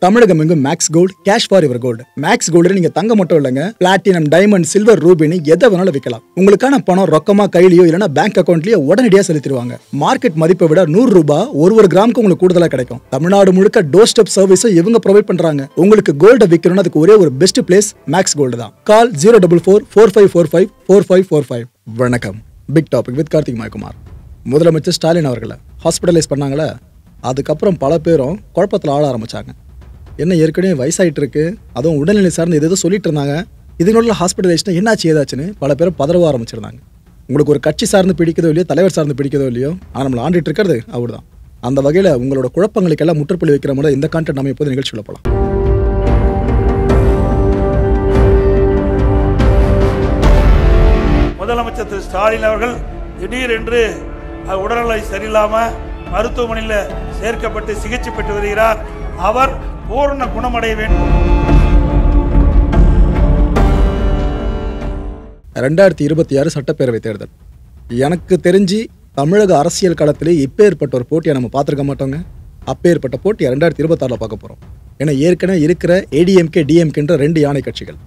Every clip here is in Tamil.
தமிழகம் எங்கும் Max Gold cash for your gold. Max Gold நீங்க தங்க மட்டும் இல்லைங்க, பிளாட்டினம், டைமண்ட், சில்வர், ரூபினி எதை வேணாலும் விற்கலாம். உங்களுக்கான பணம் ரொக்கமா கையிலயோ இல்லைன்னா பேங்க் அக்கௌண்ட்லயோ உடனடியாக செலுத்திடுவாங்க. மார்க்கெட் மதிப்பை விட 100 ரூபாய் ஒரு கிராமுக்கு உங்களுக்கு கூடுதலா கிடைக்கும். தமிழ்நாடு முழுக்க டோர் ஸ்டெப் சர்வீஸை இவங்க ப்ரொவைட் பண்றாங்க. உங்களுக்கு கோல்ட விற்கணும்னு அதுக்கு ஒரே ஒரு பெஸ்ட் பிளேஸ் மேக்ஸ் கோல்டு தான். கால் 04445454545. வணக்கம். Big topic with Karthik Mayakumar. முதலமைச்சர் ஸ்டாலின் அவர்களை ஹாஸ்பிட்டலைஸ் பண்ணாங்களே, அதுக்கப்புறம் பல பேரும் குழப்பத்தில் ஆள ஆரம்பிச்சாங்க. என்ன ஏற்கனவே வயசாயிட்டு இருக்கு, அதுவும் உடல்நிலை சார்ந்து எதோ சொல்லிட்டு இருந்தாங்க, இதனோட ஹாஸ்பிட்டலைஸ்னா என்னாச்சு ஏதாச்சுன்னு பல பேரும் பதறவ ஆரம்பிச்சிருந்தாங்க. உங்களுக்கு ஒரு கட்சி சார்ந்து பிடிக்கதோ இல்லையோ, தலைவர் சார்ந்து பிடிக்கதோ இல்லையோ, ஆனால் நம்மளை ஆண்டிட்டு இருக்கிறது அவர் தான். அந்த வகையில் உங்களோட குழப்பங்களுக்கெல்லாம் முற்றுப்புள்ளி வைக்கிற மாதிரி இந்த கான்டென்ட் நம்ம இப்போது நிகழ்ச்சியில் போகலாம். முதலமைச்சர் திரு ஸ்டாலின் அவர்கள் திடீரென்று உடல்நிலை சரியில்லாமல் மருத்துவமனையில் சேர்க்கப்பட்டு சிகிச்சை பெற்று வருகிறார். அவர் பூர்ண குணமடைய வேண்டும். 2026 சட்டப்பேரவை தேர்தல் எனக்கு தெரிஞ்சு தமிழக அரசியல் களத்திலே இப்பேற்பட்ட ஒரு போட்டியை நம்ம பார்த்துருக்க மாட்டோங்க. அப்பேற்பட்ட போட்டியை 2026 பார்க்க போகிறோம். ஏன்னா ஏற்கனவே இருக்கிற ஏடிஎம்கே டிஎம்கேன்ற 2 யானை கட்சிகள்.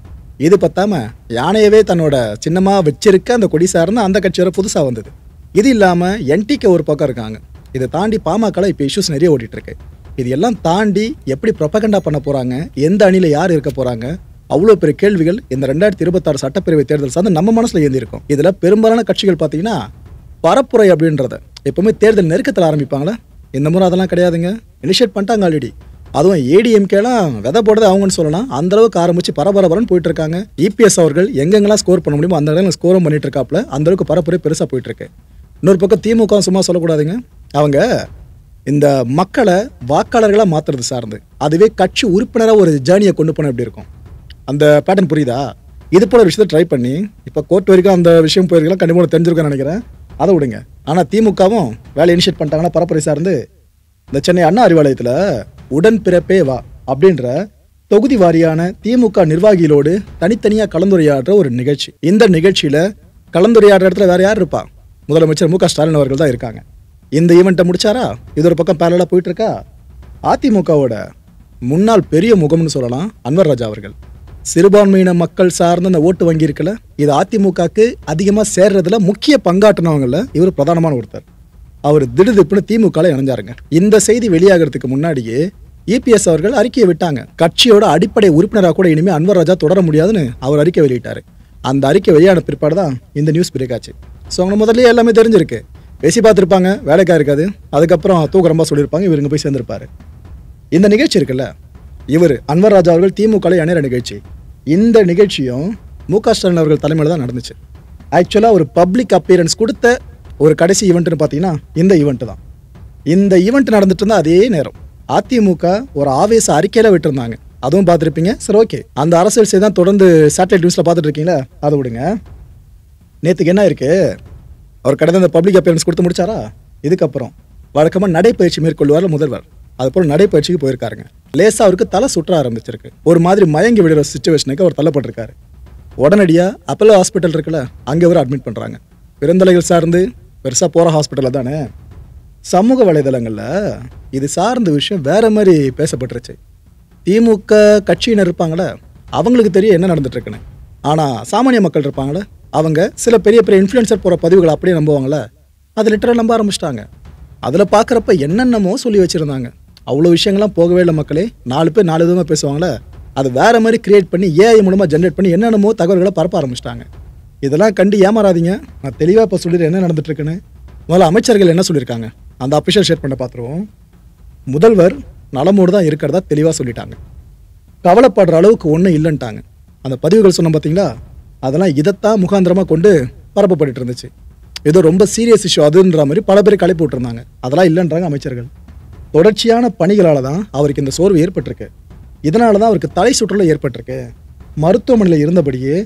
இது பத்தாம யானையவே தன்னோட சின்னமாக வச்சிருக்க அந்த கொடி சார்ந்த அந்த கட்சி வர புதுசாக வந்தது. இது இல்லாமல் என்டிகே ஒரு பக்கம் இருக்காங்க. இதை தாண்டி பாமகல இப்போ இஷ்யூஸ் நிறைய ஓடிட்டு இருக்கு. இது எல்லாம் தாண்டி எப்படி ப்ரொபகண்டா பண்ண போறாங்க, எந்த அணியில் யார் இருக்க போறாங்க, அவ்வளோ பெரிய கேள்விகள் இந்த 2026 சட்டப்பேரவை தேர்தல் சார்ந்து நம்ம மனசுல ஏந்திருக்கும். இதில் பெரும்பாலான கட்சிகள் பார்த்தீங்கன்னா பரப்புரை அப்படின்றத எப்பவுமே தேர்தல் நெருக்கத்தில் ஆரம்பிப்பாங்களா, இந்த முறை அதெல்லாம் கிடையாதுங்க. இனிஷியேட் பண்ணிட்டாங்க ஆல்ரெடி. அதுவும் ஏடிஎம்கேலாம் விதை போடுறது அவங்கன்னு சொல்லலாம். அந்த அளவுக்கு ஆரம்பிச்சு பரபரன்னு போயிட்டு இருக்காங்க. இபிஎஸ் அவர்கள் எங்கெங்கெல்லாம் ஸ்கோர் பண்ண முடியுமோ அந்த இடத்துல ஸ்கோரும் பண்ணிட்டு இருக்காப்புல. அந்த அளவுக்கு பரப்புரை பெருசாக போயிட்டு இருக்கு. இன்னொரு பக்கம் திமுக சும்மா சொல்லக்கூடாதுங்க. அவங்க இந்த மக்களை வாக்காளர்களாக மாற்றுறது சார்ந்து அதுவே கட்சி உறுப்பினராக ஒரு ஜேர்னியை கொண்டு போன எப்படி இருக்கும், அந்த பேட்டர்ன் புரியுதா? இது போல விஷயத்தை ட்ரை பண்ணி இப்போ கோர்ட் வரைக்கும் அந்த விஷயம் போயிருக்கலாம், கண்டிப்பாக தெரிஞ்சிருக்கேன்னு நினைக்கிறேன். அதை விடுங்க. ஆனால் திமுகவும் வேலை இனிஷியேட் பண்ணிட்டாங்கன்னா பரப்புரை சார்ந்து இந்த சென்னை அண்ணா அறிவாலயத்தில் உடன்பிறப்பே வா அப்படின்ற தொகுதி வாரியான திமுக நிர்வாகிகளோடு தனித்தனியாக கலந்துரையாடுற ஒரு நிகழ்ச்சி. இந்த நிகழ்ச்சியில் கலந்துரையாடுற இடத்துல வேற யார் இருப்பா? முதலமைச்சர் மு க ஸ்டாலின் அவர்கள் தான் இருக்காங்க. இந்த ஈவெண்ட்டை முடிச்சாரா? இது ஒரு பக்கம் பேரலாக போயிட்டு இருக்கா. அதிமுகவோட முன்னாள் பெரிய முகம்னு சொல்லலாம் அன்வர் ராஜா அவர்கள். சிறுபான்மையின மக்கள் சார்ந்த அந்த ஓட்டு வங்கி இருக்குல்ல, இது அதிமுகக்கு அதிகமாக சேர்றதுல முக்கிய பங்காற்றினவங்கள இவர் பிரதானமான ஒருத்தர். அவர் திடுதிப்புன்னு திமுகவில் இணைஞ்சாருங்க. இந்த செய்தி வெளியாகிறதுக்கு முன்னாடியே இபிஎஸ் அவர்கள் அறிக்கையை விட்டாங்க. கட்சியோட அடிப்படை உறுப்பினராக கூட இனிமேல் அன்வர் ராஜா தொடர முடியாதுன்னு அவர் அறிக்கை வெளியிட்டாரு. அந்த அறிக்கை வெளியான பிற்பாடு தான் இந்த நியூஸ் பிரேக் ஆச்சு. ஸோ அவங்க முதல்ல எல்லாமே தெரிஞ்சிருக்கு. பேசி பார்த்துருப்பாங்க, வேலைக்காக இருக்காது. அதுக்கப்புறம் தூக்கரம்பா சொல்லியிருப்பாங்க, இவர் இங்கே போய் சேர்ந்துருப்பாரு. இந்த நிகழ்ச்சி இருக்குல்ல, இவர் அன்வர் ராஜா அவர்கள் திமுக இணைகிற நிகழ்ச்சி. இந்த நிகழ்ச்சியும் மு க ஸ்டாலின் அவர்கள் தலைமையில் தான் நடந்துச்சு. ஆக்சுவலாக ஒரு பப்ளிக் அப்பியரன்ஸ் கொடுத்த ஒரு கடைசி ஈவெண்ட்னு பார்த்தீங்கன்னா இந்த ஈவெண்ட் தான். இந்த ஈவெண்ட் நடந்துட்டு இருந்தால் அதே நேரம் அதிமுக ஒரு ஆவேச அறிக்கையில் விட்டுருந்தாங்க. அதுவும் பார்த்துருப்பீங்க. சரி, ஓகே. அந்த அரசியல் செய்தி தான் தொடர்ந்து சேட்டலைட் நியூஸில் பார்த்துட்டு இருக்கீங்களா, அதை விடுங்க. நேற்றுக்கு என்ன இருக்கு, அவர் கடந்த இந்த பப்ளிக் அப்பியரன்ஸ் கொடுத்து முடிச்சாரா? இதுக்கப்புறம் வழக்கமாக நடைப்பயிற்சி மேற்கொள்வார் முதல்வர். அது போல் நடைப்பயிற்சிக்கு போயிருக்காருங்க. லேசாக அவருக்கு தலை சுற்ற ஆரம்பிச்சிருக்கு. ஒரு மாதிரி மயங்கி விடுற சிச்சுவேஷனுக்கு அவர் தள்ளப்பட்டிருக்காரு. உடனடியாக அப்போலோ ஹாஸ்பிட்டல் இருக்குல்ல, அங்கே அவர் அட்மிட் பண்ணுறாங்க. பெருந்தலைகள் சார்ந்து பெருசாக போகிற ஹாஸ்பிட்டலில் தானே. சமூக வலைதளங்களில் இது சார்ந்த விஷயம் வேற மாதிரி பேசப்பட்டுருச்சு. திமுக கட்சியினர் இருப்பாங்களே, அவங்களுக்கு தெரியும் என்ன நடந்துட்டுருக்குன்னு. ஆனால் சாமானிய மக்கள் இருப்பாங்களே, அவங்க சில பெரிய பெரிய இன்ஃப்ளூயன்சர் போகிற பதிவுகளை அப்படியே நம்புவாங்களே, அது லிட்டராக நம்ப ஆரம்பிச்சிட்டாங்க. அதில் பார்க்குறப்ப என்னென்னமோ சொல்லி வச்சுருந்தாங்க. அவ்வளோ விஷயங்கள்லாம் போகவே இல்லை மக்களே. 4 பேர் 4 விதமாக பேசுவாங்களே, அது வேற மாதிரி கிரியேட் பண்ணி ஏஐ மூலமாக ஜென்ரேட் பண்ணி என்னென்னமோ தகவல்களை பரப்ப ஆரம்பிச்சிட்டாங்க. இதெல்லாம் கண்டு ஏமாறாதீங்க. நான் தெளிவாக இப்போ சொல்லிடுறேன் என்ன நடந்துட்டுருக்குன்னு. முதல்ல அமைச்சர்கள் என்ன சொல்லியிருக்காங்க அந்த அஃபிஷியல் ஷேர் பண்ண பார்த்துருவோம். முதல்வர் நலமோடு தான் இருக்கிறதா தெளிவாக சொல்லிட்டாங்க. கவலைப்படுற அளவுக்கு ஒன்றும் இல்லைன்ட்டாங்க. அந்த பதிவுகள் சொன்ன பார்த்தீங்களா, அதெல்லாம் இதைத்தான் முகாந்திரமாக கொண்டு பரப்பப்பட்டு இருந்துச்சு. ஏதோ ரொம்ப சீரியஸ் இஷ்யூ அதுன்ற மாதிரி பல பேர் கலைப்பு விட்டுருந்தாங்க. அதெல்லாம் இல்லைன்றாங்க அமைச்சர்கள். தொடர்ச்சியான பணிகளால் தான் அவருக்கு இந்த சோர்வு ஏற்பட்டிருக்கு. இதனால தான் அவருக்கு தலை சுற்றல் ஏற்பட்டிருக்கு. மருத்துவமனையில் இருந்தபடியே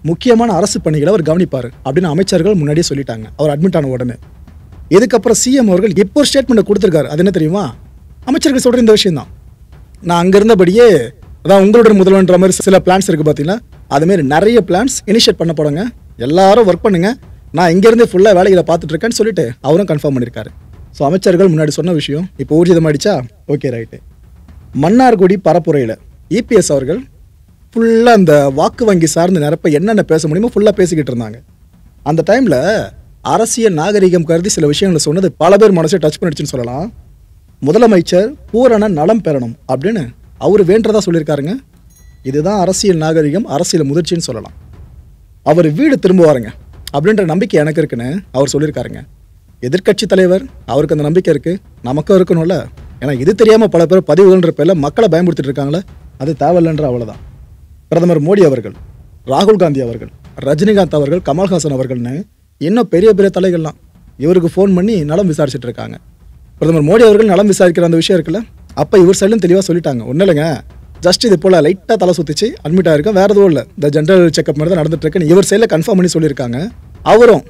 முக்கியமான அரசு பணிகளை அவர் கவனிப்பார் அப்படின்னு அமைச்சர்கள் முன்னாடியே சொல்லிட்டாங்க அவர் அட்மிட் ஆன உடனே. இதுக்கப்புறம் சிஎம் அவர்கள் இப்போ ஒரு ஸ்டேட்மெண்ட் கொடுத்துருக்காரு. அது என்ன தெரியுமா? அமைச்சர்கள் சொல்கிற இந்த விஷயம் தான். நான் அங்கே இருந்தபடியே அதான் உங்களோட முதல்வன்ற மாதிரி சில பிளான்ஸ் இருக்குது பார்த்தீங்கன்னா, அதுமாரி நிறைய பிளான்ஸ் இனிஷியேட் பண்ண போடுங்க, எல்லாரும் ஒர்க் பண்ணுங்க, நான் இங்கேருந்து ஃபுல்லாக வேலைகளை பார்த்துட்டு இருக்கேன்னு சொல்லிட்டு அவரும் கன்ஃபார்ம் பண்ணியிருக்காரு. ஸோ அமைச்சர்கள் முன்னாடி சொன்ன விஷயம் இப்போ ஊர்ஜிதமாயிடுச்சா? Okay, right. மன்னார்குடி பரப்புரையில் இபிஎஸ் அவர்கள் ஃபுல்லாக அந்த வாக்கு வங்கி சார்ந்த நிரப்ப என்னென்ன பேச முடியுமோ ஃபுல்லாக பேசிக்கிட்டு இருந்தாங்க. அந்த டைமில் அரசியல் நாகரிகம் கருதி சில விஷயங்களை சொன்னது பல பேர் மனசை டச் பண்ணிடுச்சுன்னு சொல்லலாம். முதலமைச்சர் பூரண நலம் பெறணும் அப்படின்னு அவர் வேண்டதா சொல்லியிருக்காருங்க. இதுதான் அரசியல் நாகரிகம், அரசியல் முதிர்ச்சின்னு சொல்லலாம். அவர் வீடு திரும்புவாருங்க அப்படின்ற நம்பிக்கை எனக்கு இருக்குன்னு அவர் சொல்லியிருக்காருங்க. எதிர்க்கட்சி தலைவர், அவருக்கு அந்த நம்பிக்கை இருக்குது, நமக்கும் இருக்கணும்ல. ஏன்னா இது தெரியாமல் பல பேர் பதிவுகள்ன்ற பேரில் மக்களை பயன்படுத்திட்டு இருக்காங்களே, அது தேவையில்லைன்ற அவ்வளோதான். பிரதமர் மோடி அவர்கள், ராகுல் காந்தி அவர்கள், ரஜினிகாந்த் அவர்கள், கமல்ஹாசன் அவர்கள்னு இன்னும் பெரிய பெரிய தலைகள்லாம் இவருக்கு ஃபோன் பண்ணி நலம் விசாரிச்சுட்டு இருக்காங்க. பிரதமர் மோடி அவர்கள் நலம் விசாரிக்கிற அந்த விஷயம் இருக்குல்ல, அப்போ இவர் சைடும் தெளிவாக சொல்லிட்டாங்க, ஒன்றும் இல்லைங்க, ஜஸ்ட் இது போல் லைட்டாக தலை சுற்றிச்சு அட்மிட் ஆகிருக்கேன், வேறு எதுவும் இல்லை, இந்த ஜென்ரல் செக்அப் மாதிரி தான் நடந்துட்டு இருக்குன்னு இவர் சைடில் கன்ஃபார்ம் பண்ணி சொல்லியிருக்காங்க. அவரும்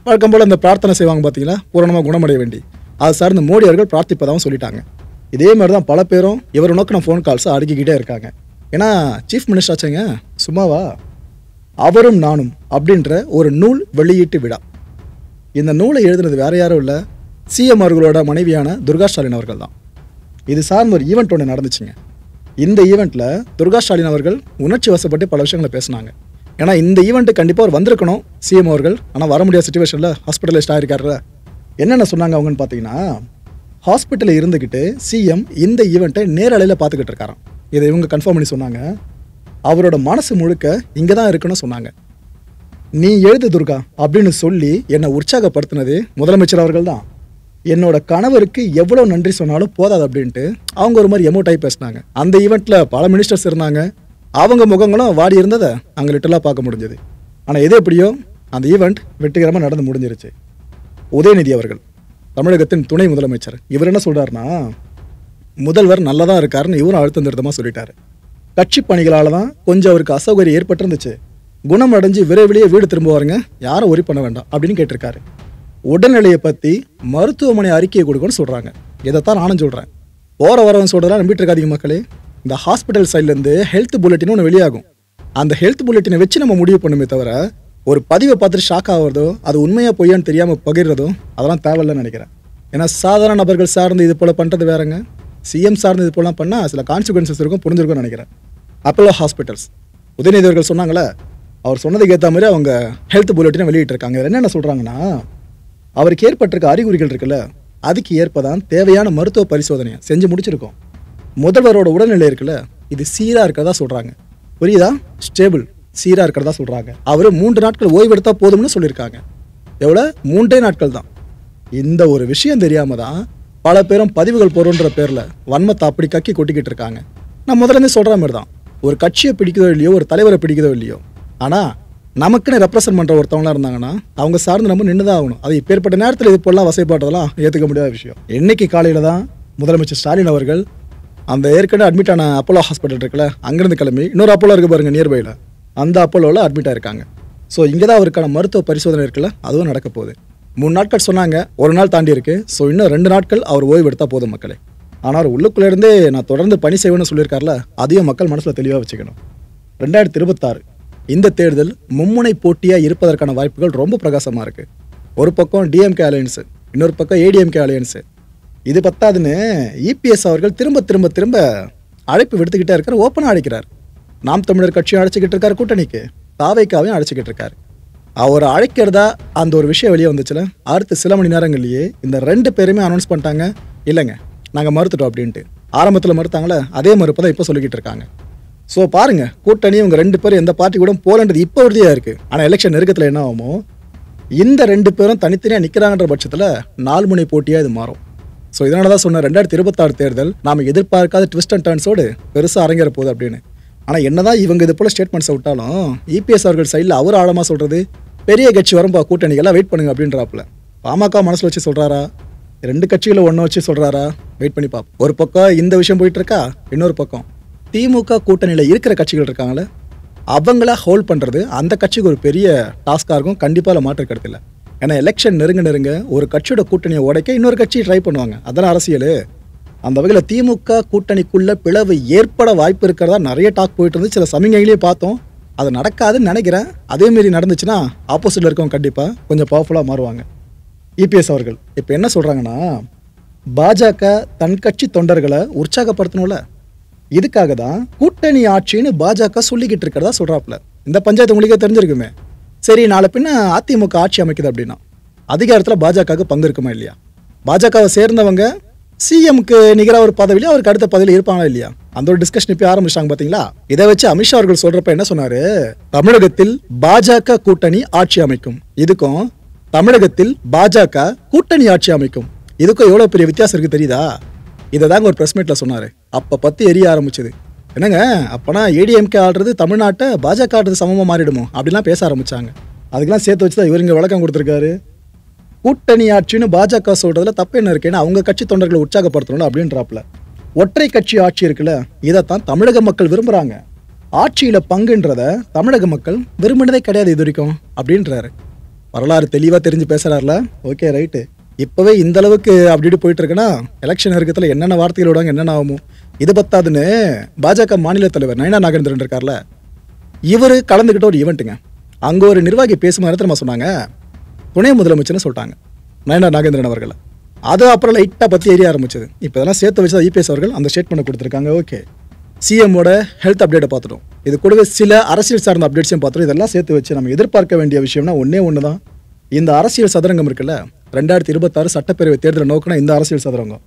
வழக்கம் போல் இந்த பிரார்த்தனை செய்வாங்க பார்த்தீங்களா, பூரணமாக குணமடைய வேண்டி, அது சார்ந்த மோடி அவர்கள் பிரார்த்திப்பதாகவும் சொல்லிட்டாங்க. இதே மாதிரி தான் பல பேரும் இவர் நோக்கின ஃபோன் கால்ஸை அடுக்கிக்கிட்டே இருக்காங்க. ஏன்னா சீஃப் மினிஸ்டர் ஆச்சுங்க, சும்மாவா? அவரும் நானும் அப்படின்ற ஒரு நூல் வெளியீட்டு விழா. இந்த நூலை எழுதுனது வேற யாரும் இல்லை, சிஎம் அவர்களோட மனைவியான துர்கா ஸ்டாலின் அவர்கள் தான். இது சார்ந்த ஒரு ஈவெண்ட் ஒன்று நடந்துச்சுங்க. இந்த ஈவெண்ட்டில் துர்கா ஸ்டாலின் அவர்கள் உணர்ச்சி வசப்பட்டு பல விஷயங்களை பேசினாங்க. ஏன்னா இந்த ஈவெண்ட்டு கண்டிப்பாக அவர் வந்திருக்கணும் சிஎம் அவர்கள், ஆனால் வர முடியாத சுச்சுவேஷனில் ஹாஸ்பிட்டலைஸ்ட் ஆகிருக்காரு. என்னென்ன சொன்னாங்க அவங்கன்னு பார்த்தீங்கன்னா, ஹாஸ்பிட்டலில் இருந்துக்கிட்டு சிஎம் இந்த ஈவெண்ட்டை நேரலையில் பார்த்துக்கிட்டு இருக்காராம். இதை இவங்க கன்ஃபார்ம் பண்ணி சொன்னாங்க. அவரோட மனசு முழுக்க இங்கே தான் இருக்குன்னு சொன்னாங்க. நீ எழுது துர்கா அப்படின்னு சொல்லி என்னை உற்சாகப்படுத்தினது முதலமைச்சர் அவர்கள் தான். என்னோட கணவருக்கு எவ்வளோ நன்றி சொன்னாலும் போதாது அப்படின்ட்டு அவங்க ஒரு மாதிரி எமோட்டாகி பேசினாங்க. அந்த ஈவெண்ட்டில் பல மினிஸ்டர்ஸ் இருந்தாங்க, அவங்க முகங்களும் வாடி இருந்ததை அங்கே லிட்டலாக பார்க்க முடிஞ்சது. ஆனால் எது எப்படியோ அந்த ஈவெண்ட் வெற்றிகரமாக நடந்து முடிஞ்சிருச்சு. உதயநிதி அவர்கள், தமிழகத்தின் துணை முதலமைச்சர், இவர் என்ன சொல்கிறாருன்னா, முதல்வர் நல்லதாக இருக்காருன்னு இவரும் அழுத்தம் திருத்தமாக சொல்லிட்டாரு. கட்சி பணிகளால் தான் கொஞ்சம் அவருக்கு அசௌகரியம் ஏற்பட்டிருந்துச்சு, குணம் அடைஞ்சு விரைவிலேயே வீடு திரும்புவாருங்க, யாரும் ஒரி பண்ண வேண்டாம் அப்படின்னு கேட்டிருக்காரு. உடல்நிலையை பற்றி மருத்துவமனை அறிக்கையை கொடுக்கணும்னு சொல்கிறாங்க. இதைத்தான் நானும் சொல்கிறேன். போகிற வரவன் சொல்கிறதா நம்பிட்டு இருக்காதீங்க மக்களே. இந்த ஹாஸ்பிட்டல் சைட்லேருந்து ஹெல்த் புல்லட்டின் ஒன்று வெளியாகும். அந்த ஹெல்த் புல்லட்டினை வச்சு நம்ம முடிவு பண்ணுமே தவிர, ஒரு பதிவை பார்த்துட்டு ஷாக் ஆகிறதோ, அது உண்மையாக பொய்யான்னு தெரியாமல் பகிர்றதோ அதெல்லாம் தேவையில்லைன்னு நினைக்கிறேன். ஏன்னா சாதாரண நபர்கள் சார்ந்து இது போல் பண்ணுறது வேறங்க, சிஎம் சார்ந்து இது போலாம் பண்ணால் சில கான்சிக்வன்சஸ் இருக்கும், புரிஞ்சிருக்கும்னு நினைக்கிறேன். அப்போலோ ஹாஸ்பிட்டல்ஸ், உதயநிதி அவர்கள் சொன்னாங்களே, அவர் சொன்னதுக்கு ஏற்ற மாதிரி அவங்க ஹெல்த் புல்லட்டினை வெளியிட்டிருக்காங்க. என்னென்ன சொல்கிறாங்கன்னா, அவருக்கு ஏற்பட்டிருக்க அறிகுறிகள் இருக்குல்ல, அதுக்கு ஏற்பதான் தேவையான மருத்துவ பரிசோதனையை செஞ்சு முடிச்சிருக்கோம். முதல்வரோட உடல்நிலை இருக்குல்ல, இது சீராக இருக்கிறதா சொல்கிறாங்க. புரியுதா? ஸ்டேபிள், சீராக இருக்கிறதா சொல்கிறாங்க. அவர் 3 நாட்கள் ஓய்வு எடுத்தால் போதும்னு சொல்லியிருக்காங்க. எவ்வளோ? 3 நாட்கள் தான். இந்த ஒரு விஷயம் தெரியாமல் தான் பல பேரும் பதிவுகள் போடுன்ற பேரில் வன்மத்தை அப்படி கக்கி கொட்டிக்கிட்டு இருக்காங்க. நான் முதல்ல சொல்கிற மாதிரி தான், ஒரு கட்சியை பிடிக்கிறதோ இல்லையோ, ஒரு தலைவரை பிடிக்கிறதோ இல்லையோ, ஆனால் நமக்குன்னு ரெப்ரசன்ட் பண்ணுற ஒருத்தவங்களாம் இருந்தாங்கன்னா அவங்க சார்ந்து நம்ம நின்று தான் ஆகணும். அது இப்பேற்பட்ட நேரத்தில் இது போலாம் வசைப்பாட்டதெல்லாம் ஏற்றுக்க முடியாத விஷயம். இன்னைக்கு காலையில் தான் முதலமைச்சர் ஸ்டாலின் அவர்கள் அந்த ஏற்கனவே அட்மிட் ஆன அப்போலோ ஹாஸ்பிட்டல் இருக்குல்ல, அங்கேருந்து கிளம்பி இன்னொரு அப்போலோ இருக்குது பாருங்க நியர்பையில், அந்த அப்போலோவில் அட்மிட் ஆயிருக்காங்க. ஸோ இங்கே தான் அவருக்கான மருத்துவ பரிசோதனை இருக்குல்ல, அதுவும் நடக்க போகுது. 3 நாட்கள் சொன்னாங்க, ஒரு நாள் தாண்டி இருக்கு. ஸோ இன்னும் 2 நாட்கள் அவர் ஓய்வு எடுத்தால் போதும் மக்களே. ஆனால் உள்ளுக்குள்ளேருந்தே நான் தொடர்ந்து பணி செய்வேன்னு சொல்லியிருக்காருல, அதையும் மக்கள் மனசில் தெளிவாக வச்சுக்கணும். 2026 இந்த தேர்தல் மும்முனை போட்டியாக இருப்பதற்கான வாய்ப்புகள் ரொம்ப பிரகாசமாக இருக்குது. ஒரு பக்கம் டிஎம்கே அலையன்ஸு, இன்னொரு பக்கம் ஏடிஎம்கே அலையன்ஸு. இது பத்தாதுன்னு இபிஎஸ் அவர்கள் திரும்ப திரும்ப திரும்ப அழைப்பு விடுத்துக்கிட்டே இருக்கார், ஓப்பனாக அழைக்கிறார். நாம் தமிழர் கட்சியும் அழைச்சிக்கிட்டு இருக்காரு, கூட்டணிக்கு தாவேக்காவையும் அழைச்சிக்கிட்டு இருக்காரு. அவர் அழைக்கிறதா அந்த ஒரு விஷயம் வெளியே வந்துச்சுல, அடுத்த சில மணி நேரங்கள்லேயே இந்த 2 பேருமே அனௌன்ஸ் பண்ணிட்டாங்க, இல்லைங்க நாங்கள் மறுத்துட்டோம் அப்படின்ட்டு. ஆரம்பத்தில் மறுத்தாங்களே, அதே மறுப்பு தான் இப்போ சொல்லிக்கிட்டு இருக்காங்க. ஸோ பாருங்க, கூட்டணி இவங்க 2 பேரும் எந்த பார்ட்டி கூட போலன்றது இப்போ உறுதியாக இருக்குது. ஆனால் எலெக்ஷன் நெருக்கத்தில் என்ன ஆகுமோ, இந்த 2 பேரும் தனித்தனியாக நிற்கிறாங்கன்ற பட்சத்தில் 4 முனை போட்டியாக இது மாறும். ஸோ இதனால தான் சொன்ன 2026 தேர்தல் நாம் எதிர்பார்க்காத ட்விஸ்ட் அண்ட் டர்ன்ஸோடு பெருசாக அரங்கேற போகுது அப்படின்னு. ஆனால் என்னதான் இவங்க இது போல் ஸ்டேட்மெண்ட்ஸை விட்டாலும் இபிஎஸ் அவர்கள் சைடில் அவர் ஆழமாக சொல்கிறது, பெரிய கட்சி வரும்பா கூட்டணிகளாக வெயிட் பண்ணுங்க அப்படின்றாப்புல. பாமக மனசில் வச்சு சொல்கிறாரா, 2 கட்சிகளை ஒன்று வச்சு சொல்கிறாரா, வெயிட் பண்ணி பார்ப்போம். ஒரு பக்கம் இந்த விஷயம் போயிட்டு இருக்கா, இன்னொரு பக்கம் திமுக கூட்டணியில் இருக்கிற கட்சிகள் இருக்காங்களே, அவங்கள ஹோல்ட் பண்ணுறது அந்த கட்சிக்கு ஒரு பெரிய டாஸ்காக இருக்கும். கண்டிப்பாக மாற்று கருத்து இல்லை. ஏன்னா எலெக்ஷன் நெருங்க ஒரு கட்சியோட கூட்டணியை உடைக்க இன்னொரு கட்சி ட்ரை பண்ணுவாங்க, அதெல்லாம் அரசியல். அந்த வகையில் திமுக கூட்டணிக்குள்ள பிளவு ஏற்பட வாய்ப்பு இருக்கிறதா நிறைய டாக் போயிட்டு இருந்து, சில சமயங்களையே பார்த்தோம். அது நடக்காதுன்னு நினைக்கிறேன். அதேமாரி நடந்துச்சுன்னா ஆப்போசிட்டில் இருக்கவங்க கண்டிப்பாக கொஞ்சம் பவர்ஃபுல்லாக மாறுவாங்க. இபிஎஸ் அவர்கள் இப்போ என்ன சொல்கிறாங்கன்னா, பாஜக தன் கட்சி தொண்டர்களை உற்சாகப்படுத்தணும்ல, இதுக்காக தான் கூட்டணி ஆட்சின்னு பாஜக சொல்லிக்கிட்டு இருக்கிறதா சொல்றாப்ல. இந்த பஞ்சாயத்து உங்களுக்கே தெரிஞ்சிருக்குமே. சரி, நாளை பின்ன அதிமுக ஆட்சி அமைக்குது அப்படின்னா அதிகாரத்தில் பாஜகவுக்கு பங்கு இருக்குமா இல்லையா? பாஜகவை சேர்ந்தவங்க சிஎம்க்கு நிகராக ஒரு பதவியில அவருக்கு அடுத்த பதவியில் இருப்பாங்களா இல்லையா? அந்த ஒரு டிஸ்கஷன் இப்போ ஆரம்பிச்சாங்க பாத்தீங்களா? இதை வச்சு அமித்ஷா அவர்கள் சொல்றப்ப என்ன சொன்னாரு? தமிழகத்தில் பாஜக கூட்டணி ஆட்சி அமைக்கும், இதுக்கும் தமிழகத்தில் பாஜக கூட்டணி ஆட்சி அமைக்கும், இதுக்கும் எவ்வளவு பெரிய வித்தியாசம் இருக்கு தெரியுதா? இதை தாங்க ஒரு பிரஸ் மீட்ல சொன்னாரு. அப்ப பத்தி எரிய ஆரம்பிச்சது. என்னங்க, அப்பனா ஏடிஎம்கே ஆடுறது தமிழ்நாட்டை பாஜக ஆடுறது சமமா மாறிடுமோ அப்படிலாம் பேச ஆரம்பிச்சாங்க. அதுக்கெல்லாம் சேர்த்து வச்சுதான் இவர் இங்க விளக்கம் கொடுத்திருக்காரு. கூட்டணி ஆட்சின்னு பாஜக சொல்றதுல தப்பு என்ன இருக்குன்னு அவங்க கட்சி தொண்டர்களை உற்சாகப்படுத்தணும் அப்படின்றாப்ல. ஒற்றை கட்சி ஆட்சி இருக்குல்ல, இதைத்தான் தமிழக மக்கள் விரும்புறாங்க. ஆட்சியில பங்குன்றத தமிழக மக்கள் விரும்பினதே கிடையாது இது வரைக்கும் அப்படின்றாரு. வரலாறு தெளிவா தெரிஞ்சு பேசுறாருல. Okay, right. இப்பவே இந்த அளவுக்கு அப்படி போயிட்டு இருக்குன்னா எலெக்ஷன் இருக்கத்துல என்னென்ன வார்த்தைகள் விடுவாங்க, என்னென்ன ஆகுமோ. இது பத்தாதுன்னு பாஜக மாநில தலைவர் நயனா நாகேந்திரன் இருக்கார்ல, இவரு கலந்துகிட்ட ஒரு ஈவெண்ட்டுங்க. அங்க ஒரு நிர்வாகி பேசுமாறு நம்ம சொன்னாங்க, துணை முதலமைச்சர்னு சொல்லிட்டாங்க நயனா நாகேந்திரன் அவர்களை. அது அப்புறம் லைட்டாக பற்றி ஏரிய ஆரம்பிச்சது. இப்போ இதெல்லாம் சேர்த்து வச்சு தான் இபிஎஸ் அவர்கள் அந்த ஸ்டேட்மெண்ட் கொடுத்துருக்காங்க. ஓகே, சிஎம்மோட ஹெல்த் அப்டேட்டை பார்த்துட்டோம். இது கூடவே சில அரசியல் சார்ந்த அப்டேட்ஸையும் பார்த்துட்டோம். இதெல்லாம் சேர்த்து வச்சு நம்ம எதிர்பார்க்க வேண்டிய விஷயம்னா ஒன்று தான். இந்த அரசியல் சதுரங்கம் இருக்குல்ல, 2026 சட்டப்பேரவை தேர்தலை நோக்கினா இந்த அரசியல் சதுரங்கம்.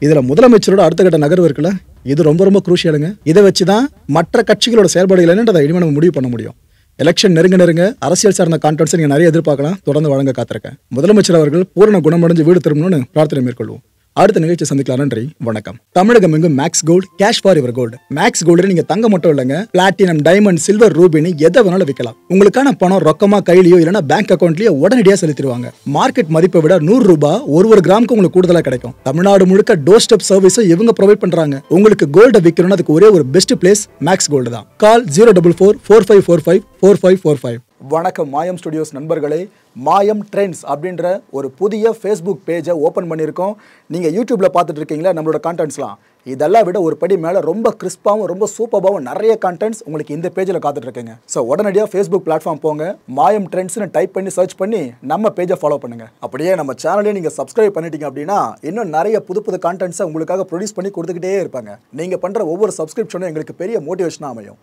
இதில் முதலமைச்சரோட அடுத்த கட்ட நகர்வு இருக்குல்ல, இது ரொம்ப ரொம்ப குரூஷியலுங்க. இதை வச்சு தான் மற்ற கட்சிகளோட செயல்பாடுகள் என்னன்றதை இனிமேல் நம்ம முடிவு பண்ண முடியும். எலெக்ஷன் நெருங்க அரசியல் சார்ந்த கான்டென்ட்ஸ் நீங்கள் நிறைய எதிர்பார்க்கலாம். தொடர்ந்து வழங்க காத்திருக்கேன். முதலமைச்சர் அவர்கள் பூரண குணமடைஞ்சு வீடு திரும்பணும்னு பிரார்த்தனை மேற்கொள்வோம். அடுத்த நிகழ்ச்சி சந்திக்கலாம். நன்றி, வணக்கம். தமிழகம் எங்கும் Max Gold, cash for your gold. Max Gold நீங்க தங்க மட்டும் இல்லைங்க, பிளாட்டினம், டைமண்ட், சில்வர், ரூபினி எதை வேணாலும் விற்கலாம். உங்களுக்கான பணம் ரொக்கமா கையிலயோ இல்லைன்னா பேங்க் அக்கௌண்ட்லயோ உடனடியாக செலுத்திடுவாங்க. மார்க்கெட் மதிப்பை விட 100 ரூபாய் ஒரு கிராமுக்கு உங்களுக்கு கூடுதலா கிடைக்கும். தமிழ்நாடு முழுக்க டோர் ஸ்டெப் சர்வீஸை இவங்க ப்ரொவைட் பண்றாங்க. உங்களுக்கு கோல்டு விற்கணும்னு அதுக்கு ஒரே ஒரு பெஸ்ட் பிளேஸ் மேக்ஸ் கோல்டு தான். கால் 04445454545. வணக்கம் மாயம் ஸ்டுடியோஸ் நண்பர்களே. மாயம் ட்ரெண்ட்ஸ் அப்படின்ற ஒரு புதிய ஃபேஸ்புக் பேஜை ஓப்பன் பண்ணியிருக்கோம். நீங்கள் யூடியூப்பில் பார்த்துட்டு இருக்கீங்களா நம்மளோட கான்டென்ட்ஸ்லாம். இதெல்லாம் விட ஒரு படி மேலே ரொம்ப கிறிஸ்பாகவும் ரொம்ப சூப்பராகவும் நிறைய கான்டென்ட்ஸ் உங்களுக்கு இந்த பேஜில் காத்துட்ருக்கீங்க. ஸோ உடனடியாக ஃபேஸ்புக் பிளாட்ஃபார்ம் போங்க, மாயம் ட்ரெண்ட்ஸ்னு டைப் பண்ணி சர்ச் பண்ணி நம்ம பேஜை ஃபாலோ பண்ணுங்கள். அப்படியே நம்ம சேனலையும் நீங்கள் சப்ஸ்கிரைப் பண்ணிட்டீங்க அப்படின்னா இன்னும் நிறைய புது கான்டென்ட்ஸை உங்களுக்காக ப்ரொடியூஸ் பண்ணி கொடுத்துக்கிட்டே இருப்பாங்க. நீங்கள் பண்ணுற ஒவ்வொரு சப்ஸ்கிரிப்ஷனும் எங்களுக்கு பெரிய மோட்டிவேஷனாக அமையும்.